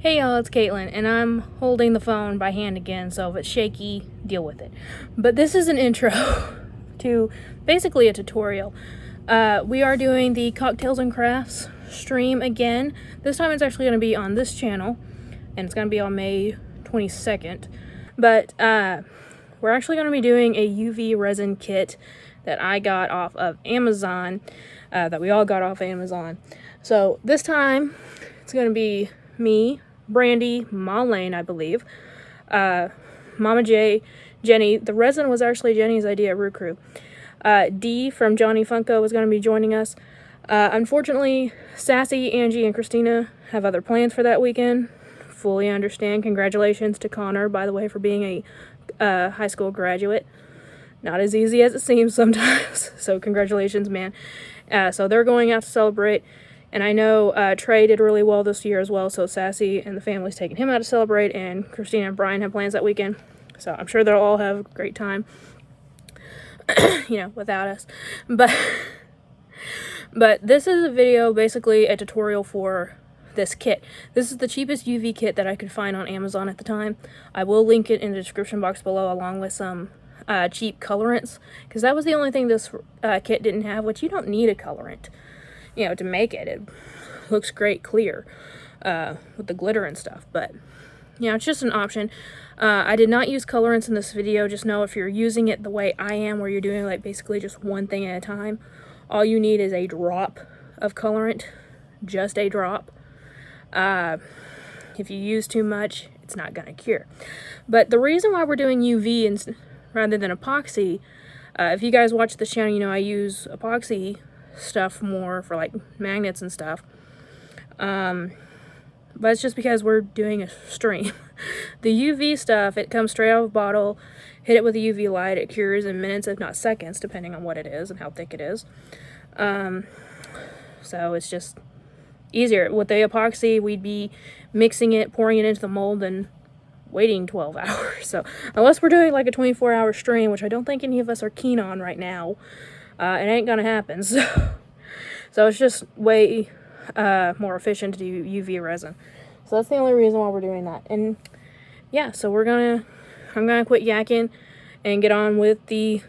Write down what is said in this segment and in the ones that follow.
Hey y'all, it's Caitlyn, and I'm holding the phone by hand again, so if it's shaky, deal with it. But this is an intro to basically a tutorial. We are doing the Cocktails and Crafts stream again. This time it's actually going to be on this channel, and it's going to be on May 22nd. But we're actually going to be doing a UV resin kit that I got off of Amazon, that we all got off Amazon. So this time it's going to be me, Brandy, Marlene, I believe, Mama J, Jenny. The resin was actually Jenny's idea at Root Crew. Dee from Johnny Funko was going to be joining us. Unfortunately, Sassy, Angie, and Christina have other plans for that weekend. Fully understand. Congratulations to Connor, by the way, for being a high school graduate. Not as easy as it seems sometimes. So congratulations, man. So they're going out to celebrate. And I know Trey did really well this year as well, so Sassy and the family's taking him out to celebrate, and Christina and Brian have plans that weekend. So I'm sure they'll all have a great time, without us. But this is a video, basically a tutorial for this kit. This is the cheapest UV kit that I could find on Amazon at the time. I will link it in the description box below, along with some cheap colorants, because that was the only thing this kit didn't have, which you don't need a colorant, to make it. It looks great clear with the glitter and stuff, but it's just an option. I did not use colorants in this video. Just know if you're using it the way I am, where you're doing like basically just one thing at a time, all you need is a drop of colorant, just a drop. If you use too much, it's not gonna cure. But the reason why we're doing UV rather than epoxy, if you guys watch the channel, I use epoxy stuff more for like magnets and stuff, but it's just because we're doing a stream. The UV stuff, it comes straight out of a bottle, hit it with a UV light, it cures in minutes if not seconds, depending on what it is and how thick it is. So it's just easier. With the epoxy, we'd be mixing it, pouring it into the mold, and waiting 12 hours. So unless we're doing like a 24-hour stream, which I don't think any of us are keen on right now, it ain't gonna happen. So it's just way more efficient to do UV resin. So that's the only reason why we're doing that. And yeah, so I'm gonna quit yakking and get on with the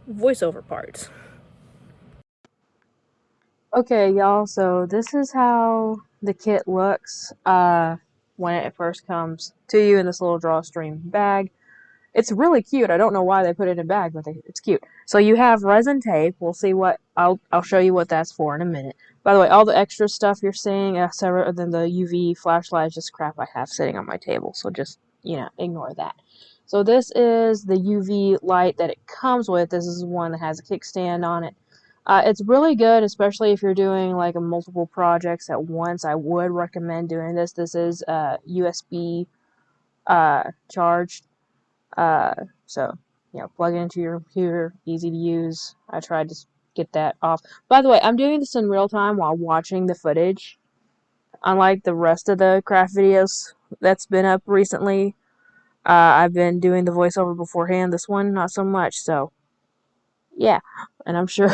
voiceover parts. Okay, y'all, so this is how the kit looks when it first comes to you in this little drawstring bag. It's really cute. I don't know why they put it in a bag, but it's cute. So you have resin tape. We'll see what I'll show you what that's for in a minute. By the way, all the extra stuff you're seeing, other than the UV flashlight, is just crap I have sitting on my table. So just ignore that. So this is the UV light that it comes with. This is one that has a kickstand on it. It's really good, especially if you're doing like multiple projects at once. I would recommend doing this. This is USB charged. So, plug it into your computer, easy to use. I tried to get that off. By the way, I'm doing this in real time while watching the footage. Unlike the rest of the craft videos that's been up recently, I've been doing the voiceover beforehand. This one, not so much, so, yeah. And I'm sure...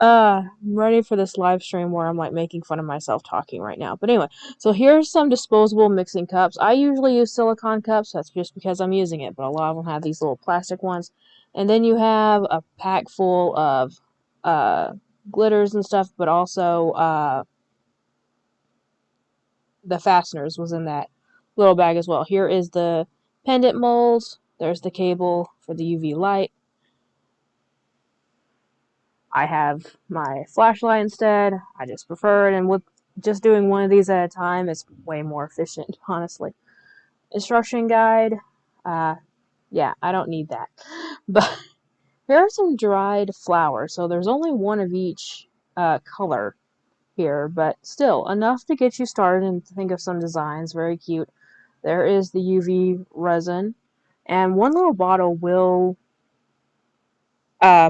I'm ready for this live stream where I'm like making fun of myself talking right now. But anyway, so here's some disposable mixing cups. I usually use silicone cups. That's just because I'm using it, but a lot of them have these little plastic ones. And then you have a pack full of glitters and stuff, but also the fasteners was in that little bag as well. Here is the pendant molds. There's the cable for the UV light. I have my flashlight instead. I just prefer it, and with just doing one of these at a time, it's way more efficient, honestly. Instruction guide. Yeah, I don't need that. But here are some dried flowers. So there's only one of each color here, but still enough to get you started and think of some designs. Very cute. There is the UV resin, and one little bottle will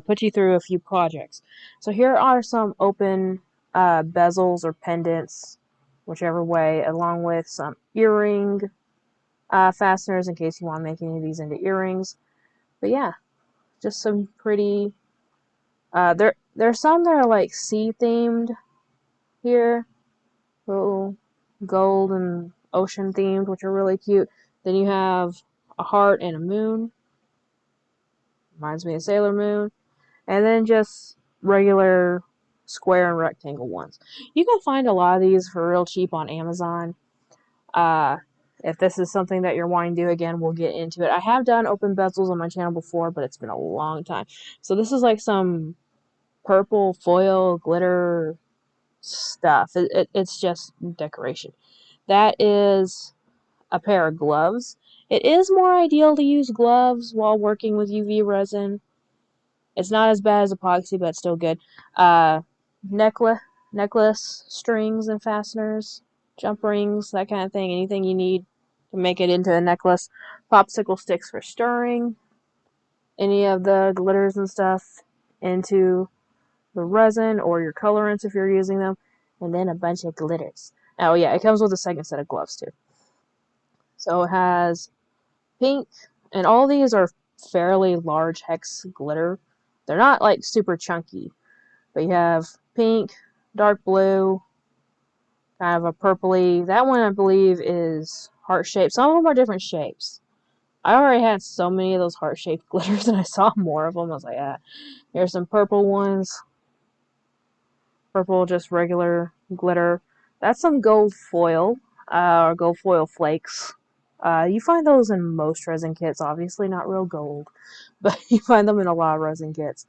put you through a few projects. So here are some open bezels or pendants, whichever way, along with some earring fasteners in case you want to make any of these into earrings. But yeah, just some pretty... there's some that are like sea themed here. Little gold and ocean themed, which are really cute. Then you have a heart and a moon. Reminds me of Sailor Moon. And then just regular square and rectangle ones. You can find a lot of these for real cheap on Amazon. Uh, if this is something that you're wanting to do, again, we'll get into it. I have done open bezels on my channel before, but it's been a long time. So this is like some purple foil glitter stuff. It's just decoration. That is a pair of gloves. It is more ideal to use gloves while working with UV resin. It's not as bad as epoxy, but it's still good. Necklace strings and fasteners, jump rings, that kind of thing. Anything you need to make it into a necklace. Popsicle sticks for stirring any of the glitters and stuff into the resin or your colorants if you're using them. And then a bunch of glitters. Oh yeah, it comes with a second set of gloves too. So it has pink, and all these are fairly large hex glitter. They're not like super chunky, but you have pink, dark blue, kind of a purpley. That one I believe is heart shaped. Some of them are different shapes. I already had so many of those heart shaped glitters, and I saw more of them. I was like, ah. Here's some purple ones. Purple, just regular glitter. That's some gold foil, or gold foil flakes. You find those in most resin kits, obviously not real gold, but you find them in a lot of resin kits.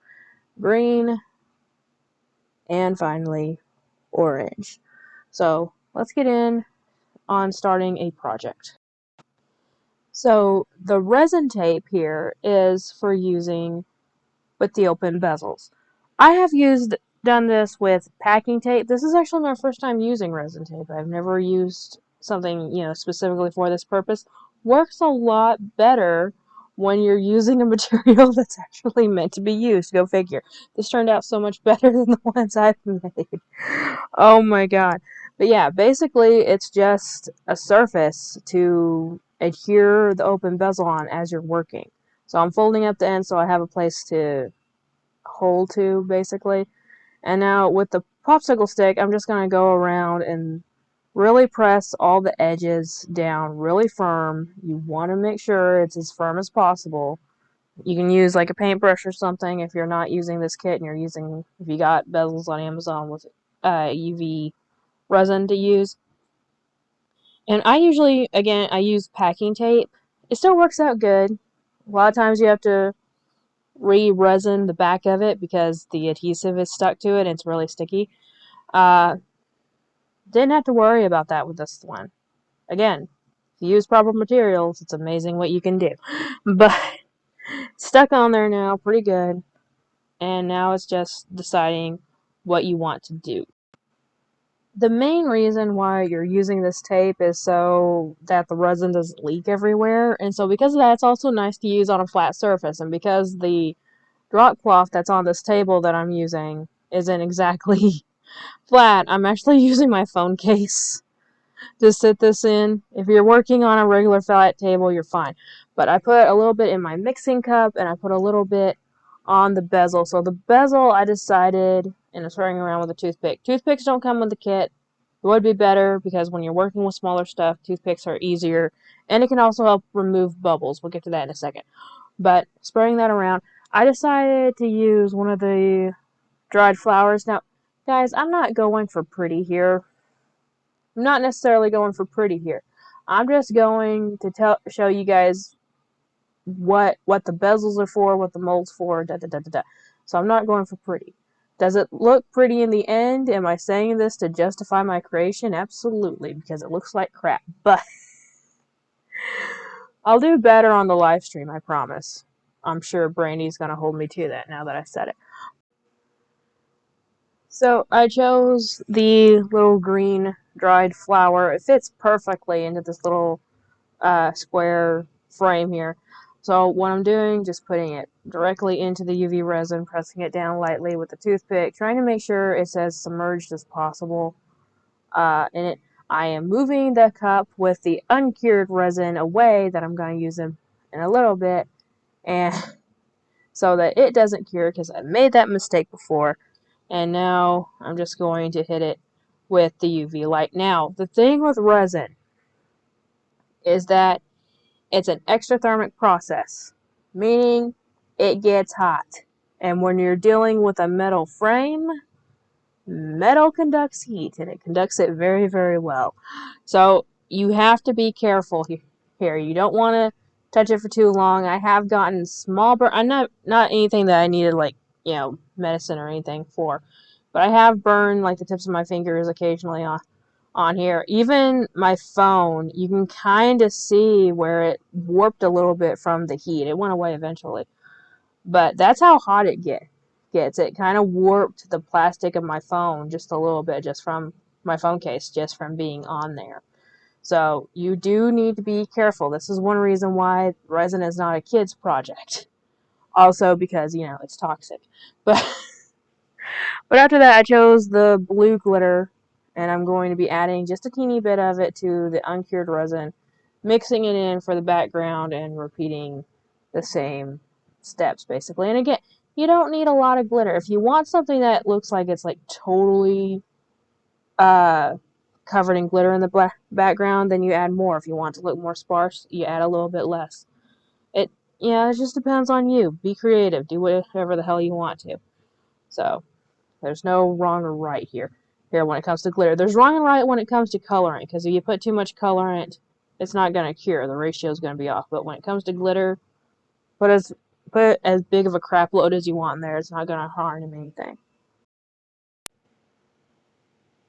Green, and finally, orange. So let's get in on starting a project. So the resin tape here is for using with the open bezels. I have done this with packing tape. This is actually my first time using resin tape. I've never used something, specifically for this purpose. Works a lot better when you're using a material that's actually meant to be used. Go figure. This turned out so much better than the ones I've made. Oh my god. But yeah, basically it's just a surface to adhere the open bezel on as you're working. So I'm folding up the end so I have a place to hold to, basically. And now with the popsicle stick, I'm just going to go around and really press all the edges down really firm. You want to make sure it's as firm as possible. You can use like a paintbrush or something if you're not using this kit and if you got bezels on Amazon with UV resin to use. And I usually, again, I use packing tape. It still works out good. A lot of times you have to re-resin the back of it because the adhesive is stuck to it and it's really sticky. Didn't have to worry about that with this one. Again, if you use proper materials, it's amazing what you can do. But stuck on there now, pretty good. And now it's just deciding what you want to do. The main reason why you're using this tape is so that the resin doesn't leak everywhere. And so because of that, it's also nice to use on a flat surface. And because the drop cloth that's on this table that I'm using isn't exactly flat, I'm actually using my phone case to sit this in. If you're working on a regular flat table, you're fine. But I put a little bit in my mixing cup, and I put a little bit on the bezel. So the bezel, I decided, and I'm starting around with a toothpick. Toothpicks don't come with the kit. It would be better because when you're working with smaller stuff, toothpicks are easier. And it can also help remove bubbles. We'll get to that in a second. But spraying that around, I decided to use one of the dried flowers. Now, guys, I'm not going for pretty here. I'm not necessarily going for pretty here. I'm just going to show you guys what the bezels are for, what the mold's for, da da da da da. So I'm not going for pretty. Does it look pretty in the end? Am I saying this to justify my creation? Absolutely, because it looks like crap. But I'll do better on the live stream, I promise. I'm sure Brandy's going to hold me to that now that I said it. So I chose the little green dried flower. It fits perfectly into this little square frame here. So what I'm doing, just putting it directly into the UV resin, pressing it down lightly with the toothpick, trying to make sure it's as submerged as possible in it. I am moving the cup with the uncured resin away that I'm going to use in a little bit, and so that it doesn't cure because I made that mistake before. And now I'm just going to hit it with the UV light. Now, the thing with resin is that it's an exothermic process, meaning it gets hot. And when you're dealing with a metal frame, metal conducts heat, and it conducts it very, very well. So you have to be careful here. You don't want to touch it for too long. I have gotten small burn. I'm not anything that I needed, like, medicine or anything for, but I have burned like the tips of my fingers occasionally on here. Even my phone, you can kind of see where it warped a little bit from the heat. It went away eventually, but that's how hot it gets. It kind of warped the plastic of my phone just a little bit, just from my phone case, just from being on there. So you do need to be careful. This is one reason why resin is not a kid's project. Also because, it's toxic. But but after that, I chose the blue glitter, and I'm going to be adding just a teeny bit of it to the uncured resin, mixing it in for the background, and repeating the same steps, basically. And again, you don't need a lot of glitter. If you want something that looks like it's like totally covered in glitter in the background, then you add more. If you want to look more sparse, you add a little bit less. It just depends on you. Be creative. Do whatever the hell you want to. So there's no wrong or right here when it comes to glitter. There's wrong and right when it comes to colorant, because if you put too much colorant, it's not going to cure. The ratio is going to be off. But when it comes to glitter, put as big of a crap load as you want in there. It's not going to harm anything.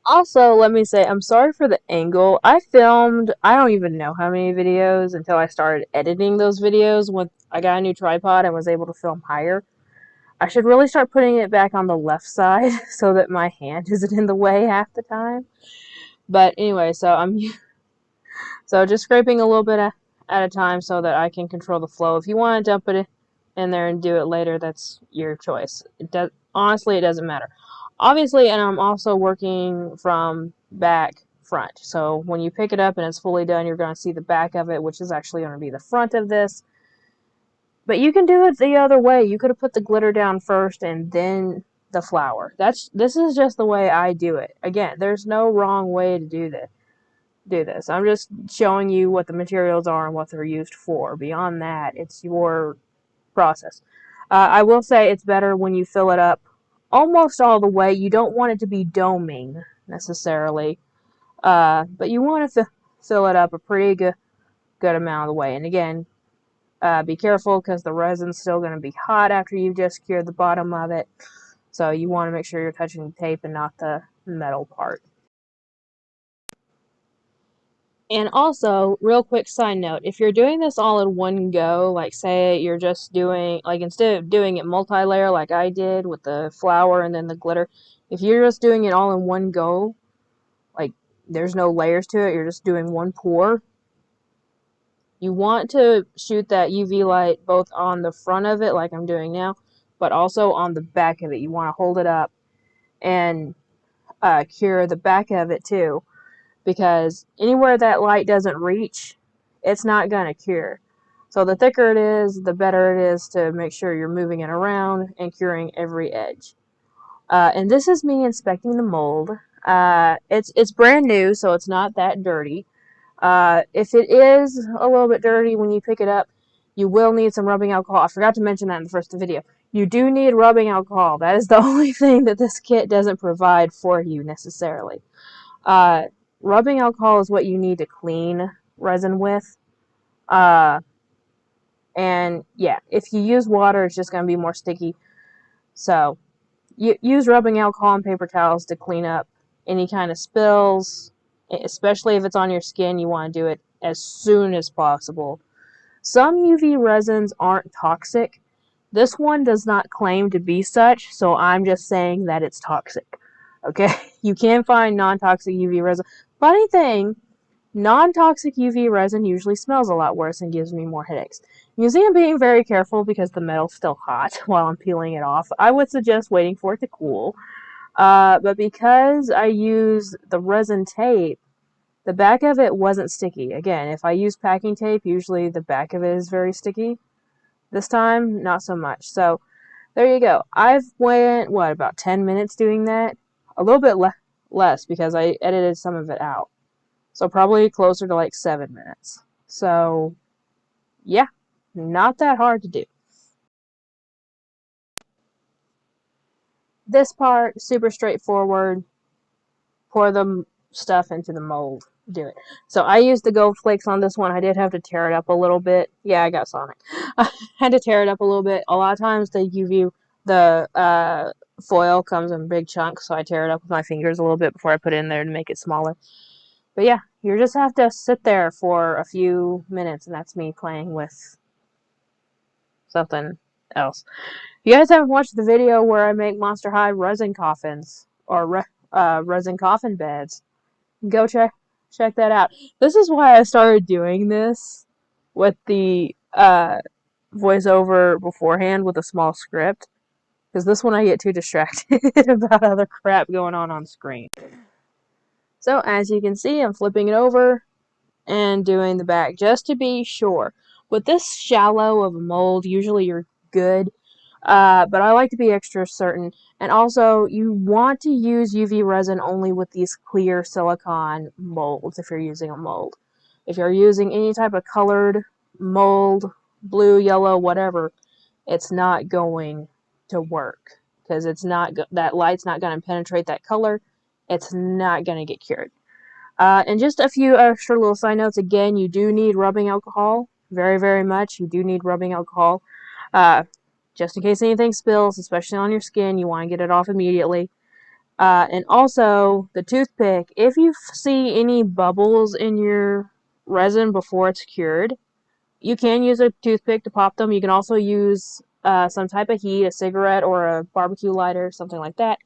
Also, let me say, I'm sorry for the angle. I filmed, I don't even know how many videos until I started editing those videos when I got a new tripod and was able to film higher. I should really start putting it back on the left side so that my hand isn't in the way half the time. But anyway, so just scraping a little bit at a time so that I can control the flow. If you want to dump it in there and do it later, that's your choice. Honestly, it doesn't matter. Obviously, and I'm also working from back front. So when you pick it up and it's fully done, you're going to see the back of it, which is actually going to be the front of this. But you can do it the other way. You could have put the glitter down first and then the flower. This is just the way I do it. Again, there's no wrong way to do this. I'm just showing you what the materials are and what they're used for. Beyond that, it's your process. I will say it's better when you fill it up almost all the way. You don't want it to be doming necessarily, but you want to fill it up a pretty good amount of the way. And again, be careful because the resin's still going to be hot after you've just cured the bottom of it. So you want to make sure you're touching the tape and not the metal part. And also, real quick side note, if you're doing this all in one go, like say you're just doing, like instead of doing it multi-layer like I did with the flower and then the glitter, if you're just doing it all in one go, like there's no layers to it, you're just doing one pour, you want to shoot that UV light both on the front of it, like I'm doing now, but also on the back of it. You want to hold it up and cure the back of it too, because anywhere that light doesn't reach, it's not going to cure. So the thicker it is, the better it is to make sure you're moving it around and curing every edge. And this is me inspecting the mold. It's brand new, so it's not that dirty. If it is a little bit dirty when you pick it up, you will need some rubbing alcohol. I forgot to mention that in the first video. You do need rubbing alcohol. That is the only thing that this kit doesn't provide for you necessarily. Rubbing alcohol is what you need to clean resin with. And yeah, if you use water, it's just going to be more sticky. So use rubbing alcohol and paper towels to clean up any kind of spills, especially if it's on your skin. You want to do it as soon as possible. Some UV resins aren't toxic. This one does not claim to be such, so I'm just saying that it's toxic. Okay? You can find non-toxic UV resin. Funny thing, non-toxic UV resin usually smells a lot worse and gives me more headaches. You see, I'm being very careful because the metal's still hot while I'm peeling it off. I would suggest waiting for it to cool. But because I use the resin tape, the back of it wasn't sticky. Again, if I use packing tape, usually the back of it is very sticky. This time, not so much. So, there you go. I've went, about 10 minutes doing that? A little bit less because I edited some of it out. So probably closer to like 7 minutes. So yeah, not that hard to do. This part, super straightforward. Pour the stuff into the mold. Do it. So I used the gold flakes on this one. I did have to tear it up a little bit. Yeah, I got Sonic. I had to tear it up a little bit. A lot of times the foil comes in big chunks, so I tear it up with my fingers a little bit before I put it in there to make it smaller. But yeah, you just have to sit there for a few minutes, and that's me playing with something else. If you guys haven't watched the video where I make Monster High resin coffins, or resin coffin beds, go check that out. This is why I started doing this with the voiceover beforehand with a small script, because this one I get too distracted about other crap going on screen. So as you can see, I'm flipping it over and doing the back just to be sure. With this shallow of a mold, usually you're good. But I like to be extra certain. And also, you want to use UV resin only with these clear silicone molds if you're using a mold. If you're using any type of colored mold, blue, yellow, whatever, it's not going to work because it's not that light's not going to penetrate that color. It's not going to get cured. And just a few extra little side notes. Again, you do need rubbing alcohol. Very, very much. You do need rubbing alcohol. Just in case anything spills, especially on your skin, you want to get it off immediately. And also, the toothpick, if you see any bubbles in your resin before it's cured, you can use a toothpick to pop them. You can also use some type of heat, a cigarette or a barbecue lighter, something like that.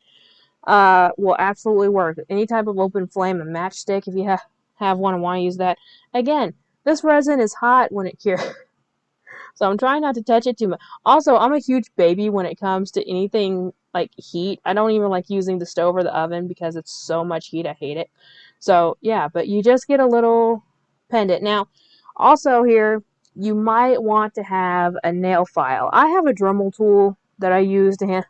Will absolutely work. Any type of open flame, a matchstick, if you have one and want to use that. Again, this resin is hot when it cures. So I'm trying not to touch it too much. Also, I'm a huge baby when it comes to anything like heat. I don't even like using the stove or the oven because it's so much heat. I hate it. So yeah, but you just get a little pendant. Now, also here, you might want to have a nail file. I have a Dremel tool that I use to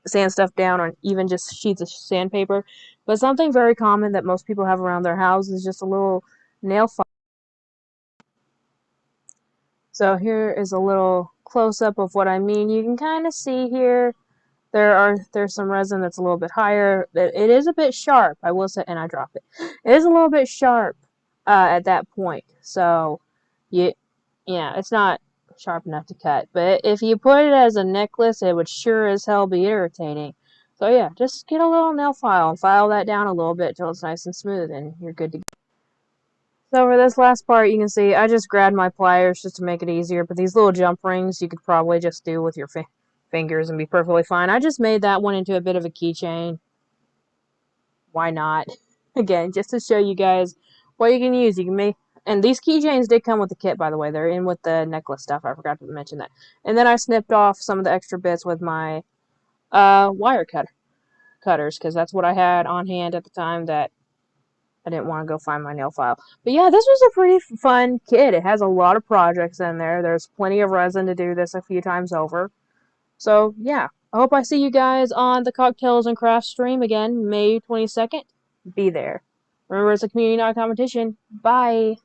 sand stuff down, or even just sheets of sandpaper. But something very common that most people have around their house is just a little nail file. So here is a little close-up of what I mean. You can kind of see here there's some resin that's a little bit higher. It is a bit sharp, I will say, and I dropped it. It is a little bit sharp at that point. So yeah, it's not sharp enough to cut. But if you put it as a necklace, it would sure as hell be irritating. So yeah, just get a little nail file and file that down a little bit till it's nice and smooth, and you're good to go. So for this last part, you can see I just grabbed my pliers just to make it easier, but these little jump rings you could probably just do with your fingers and be perfectly fine. I just made that one into a bit of a keychain. Why not? Again, just to show you guys what you can use. You can make, and these keychains did come with the kit, by the way. They're in with the necklace stuff. I forgot to mention that. And then I snipped off some of the extra bits with my wire cutters, because that's what I had on hand at the time that I didn't want to go find my nail file. But yeah, this was a pretty fun kit. It has a lot of projects in there. There's plenty of resin to do this a few times over. So yeah, I hope I see you guys on the Cocktails and Crafts stream again, May 22nd. Be there. Remember, it's a community, not a competition. Bye.